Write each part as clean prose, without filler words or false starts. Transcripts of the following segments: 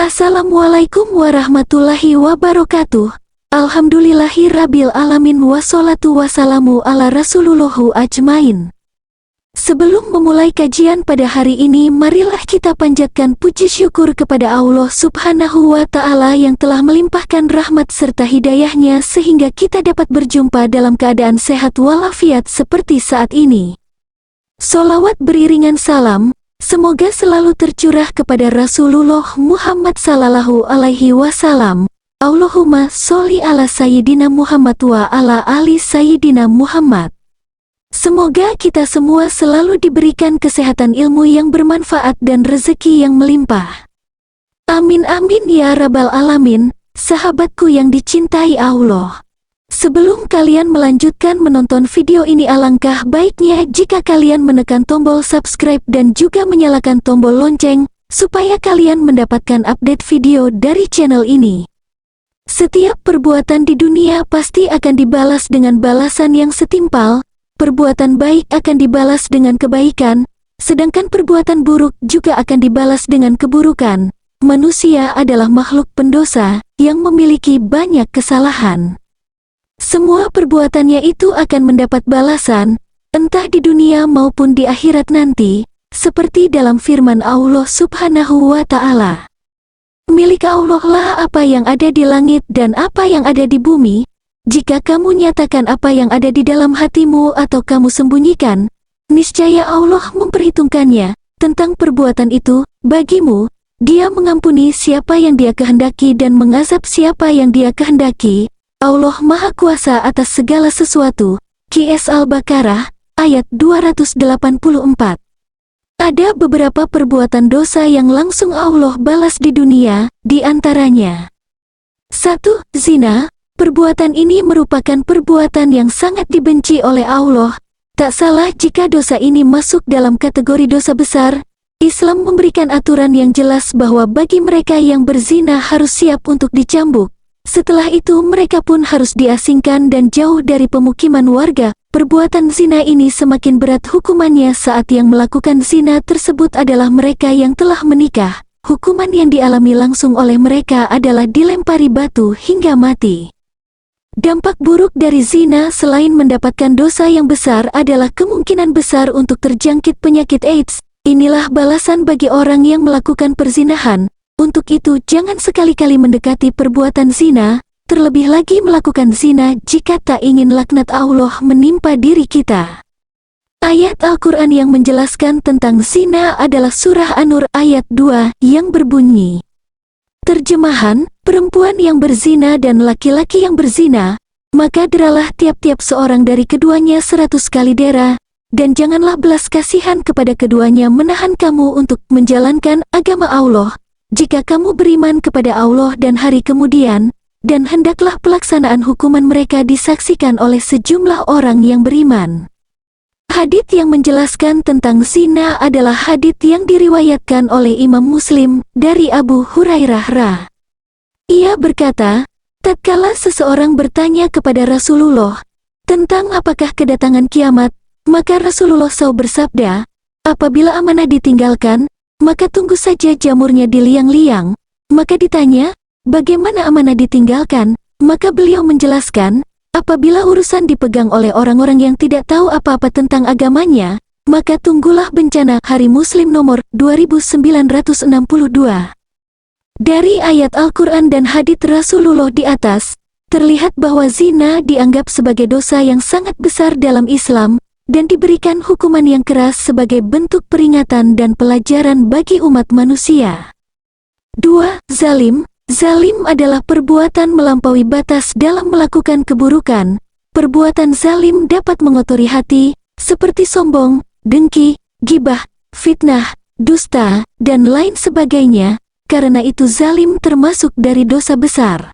Assalamualaikum warahmatullahi wabarakatuh. Alhamdulillahirabbil alamin wassalatu wassalamu ala rasulullahu ajmain. Sebelum memulai kajian pada hari ini, marilah kita panjatkan puji syukur kepada Allah Subhanahu wa Ta'ala yang telah melimpahkan rahmat serta hidayahnya sehingga kita dapat berjumpa dalam keadaan sehat walafiat seperti saat ini. Sholawat beriringan salam semoga selalu tercurah kepada Rasulullah Muhammad sallallahu alaihi wasallam. Allahumma sholli ala Sayyidina Muhammad wa ala ali Sayyidina Muhammad. Semoga kita semua selalu diberikan kesehatan, ilmu yang bermanfaat dan rezeki yang melimpah. Amin amin ya rabbal alamin. Sahabatku yang dicintai Allah, sebelum kalian melanjutkan menonton video ini, alangkah baiknya jika kalian menekan tombol subscribe dan juga menyalakan tombol lonceng, supaya kalian mendapatkan update video dari channel ini. Setiap perbuatan di dunia pasti akan dibalas dengan balasan yang setimpal. Perbuatan baik akan dibalas dengan kebaikan, sedangkan perbuatan buruk juga akan dibalas dengan keburukan. Manusia adalah makhluk pendosa yang memiliki banyak kesalahan. Semua perbuatannya itu akan mendapat balasan, entah di dunia maupun di akhirat nanti, seperti dalam firman Allah Subhanahu wa Ta'ala. Milik Allah lah apa yang ada di langit dan apa yang ada di bumi. Jika kamu nyatakan apa yang ada di dalam hatimu atau kamu sembunyikan, niscaya Allah memperhitungkannya tentang perbuatan itu bagimu. Dia mengampuni siapa yang Dia kehendaki dan mengazab siapa yang Dia kehendaki. Allah Maha Kuasa atas segala sesuatu. QS Al-Baqarah, ayat 284. Ada beberapa perbuatan dosa yang langsung Allah balas di dunia, di antaranya 1. Zina. Perbuatan ini merupakan perbuatan yang sangat dibenci oleh Allah. Tak salah jika dosa ini masuk dalam kategori dosa besar. Islam memberikan aturan yang jelas bahwa bagi mereka yang berzina harus siap untuk dicambuk. Setelah itu mereka pun harus diasingkan dan jauh dari pemukiman warga. Perbuatan zina ini semakin berat hukumannya saat yang melakukan zina tersebut adalah mereka yang telah menikah. Hukuman yang dialami langsung oleh mereka adalah dilempari batu hingga mati. Dampak buruk dari zina selain mendapatkan dosa yang besar adalah kemungkinan besar untuk terjangkit penyakit AIDS. Inilah balasan bagi orang yang melakukan perzinahan. Untuk itu jangan sekali-kali mendekati perbuatan zina, terlebih lagi melakukan zina jika tak ingin laknat Allah menimpa diri kita. Ayat Al-Quran yang menjelaskan tentang zina adalah surah An-Nur ayat 2 yang berbunyi. Terjemahan, perempuan yang berzina dan laki-laki yang berzina, maka deralah tiap-tiap seorang dari keduanya 100 kali dera, dan janganlah belas kasihan kepada keduanya menahan kamu untuk menjalankan agama Allah. Jika kamu beriman kepada Allah dan hari kemudian, dan hendaklah pelaksanaan hukuman mereka disaksikan oleh sejumlah orang yang beriman. Hadits yang menjelaskan tentang zina adalah hadits yang diriwayatkan oleh Imam Muslim dari Abu Hurairah. Ia berkata, tatkala seseorang bertanya kepada Rasulullah tentang apakah kedatangan kiamat, maka Rasulullah SAW bersabda, apabila amanah ditinggalkan, maka tunggu saja jamurnya di liang-liang. Maka ditanya, bagaimana amanah ditinggalkan? Maka beliau menjelaskan, apabila urusan dipegang oleh orang-orang yang tidak tahu apa-apa tentang agamanya, maka tunggulah bencana. Hari Muslim nomor 2962. Dari ayat Al-Quran dan hadits Rasulullah di atas, terlihat bahwa zina dianggap sebagai dosa yang sangat besar dalam Islam, dan diberikan hukuman yang keras sebagai bentuk peringatan dan pelajaran bagi umat manusia. 2. Zalim. Zalim adalah perbuatan melampaui batas dalam melakukan keburukan. Perbuatan zalim dapat mengotori hati, seperti sombong, dengki, gibah, fitnah, dusta, dan lain sebagainya. Karena itu zalim termasuk dari dosa besar.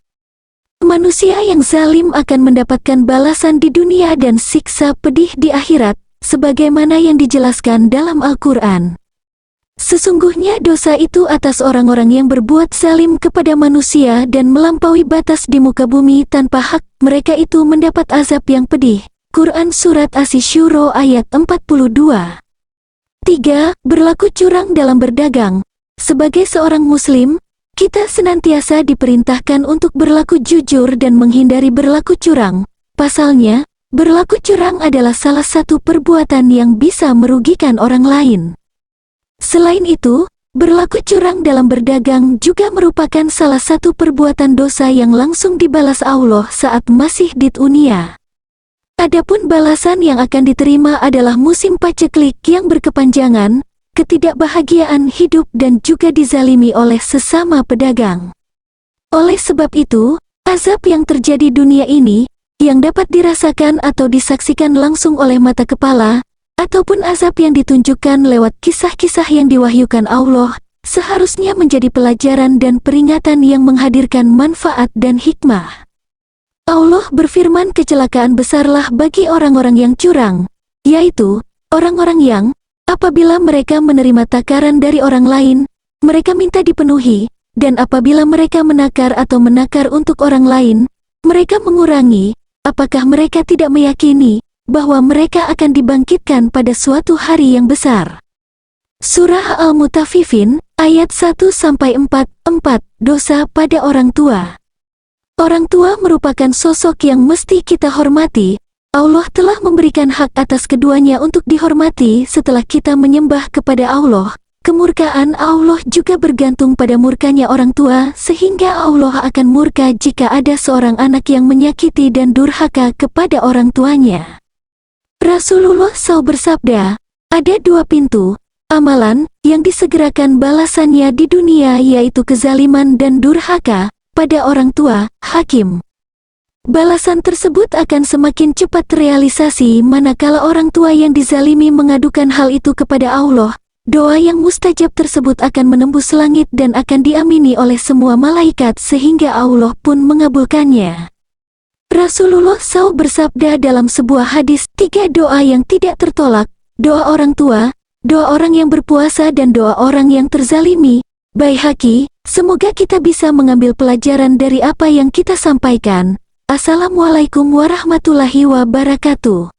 Manusia yang zalim akan mendapatkan balasan di dunia dan siksa pedih di akhirat, sebagaimana yang dijelaskan dalam Al-Quran. Sesungguhnya dosa itu atas orang-orang yang berbuat zalim kepada manusia dan melampaui batas di muka bumi tanpa hak, mereka itu mendapat azab yang pedih. Quran Surat Asy-Syura ayat 42. 3. Berlaku curang dalam berdagang. Sebagai seorang muslim, Kita senantiasa diperintahkan untuk berlaku jujur dan menghindari berlaku curang. Pasalnya, berlaku curang adalah salah satu perbuatan yang bisa merugikan orang lain. Selain itu, berlaku curang dalam berdagang juga merupakan salah satu perbuatan dosa yang langsung dibalas Allah saat masih di dunia. Adapun balasan yang akan diterima adalah musim paceklik yang berkepanjangan, ketidakbahagiaan hidup dan juga dizalimi oleh sesama pedagang. Oleh sebab itu, azab yang terjadi dunia ini, yang dapat dirasakan atau disaksikan langsung oleh mata kepala, ataupun azab yang ditunjukkan lewat kisah-kisah yang diwahyukan Allah, seharusnya menjadi pelajaran dan peringatan yang menghadirkan manfaat dan hikmah. Allah berfirman, kecelakaan besarlah bagi orang-orang yang curang, yaitu orang-orang yang apabila mereka menerima takaran dari orang lain, mereka minta dipenuhi, dan apabila mereka menakar atau menakar untuk orang lain, mereka mengurangi. Apakah mereka tidak meyakini bahwa mereka akan dibangkitkan pada suatu hari yang besar? Surah Al-Mutaffifin, ayat 1-4, dosa pada orang tua. Orang tua merupakan sosok yang mesti kita hormati. Allah telah memberikan hak atas keduanya untuk dihormati setelah kita menyembah kepada Allah. Kemurkaan Allah juga bergantung pada murkanya orang tua, sehingga Allah akan murka jika ada seorang anak yang menyakiti dan durhaka kepada orang tuanya. Rasulullah SAW bersabda, ada dua pintu amalan yang disegerakan balasannya di dunia, yaitu kezaliman dan durhaka pada orang tua, hakim. Balasan tersebut akan semakin cepat terrealisasi manakala orang tua yang dizalimi mengadukan hal itu kepada Allah. Doa yang mustajab tersebut akan menembus langit dan akan diamini oleh semua malaikat sehingga Allah pun mengabulkannya. Rasulullah SAW bersabda dalam sebuah hadis, 3 doa yang tidak tertolak, doa orang tua, doa orang yang berpuasa dan doa orang yang terzalimi. Baihaqi, semoga kita bisa mengambil pelajaran dari apa yang kita sampaikan. Assalamualaikum warahmatullahi wabarakatuh.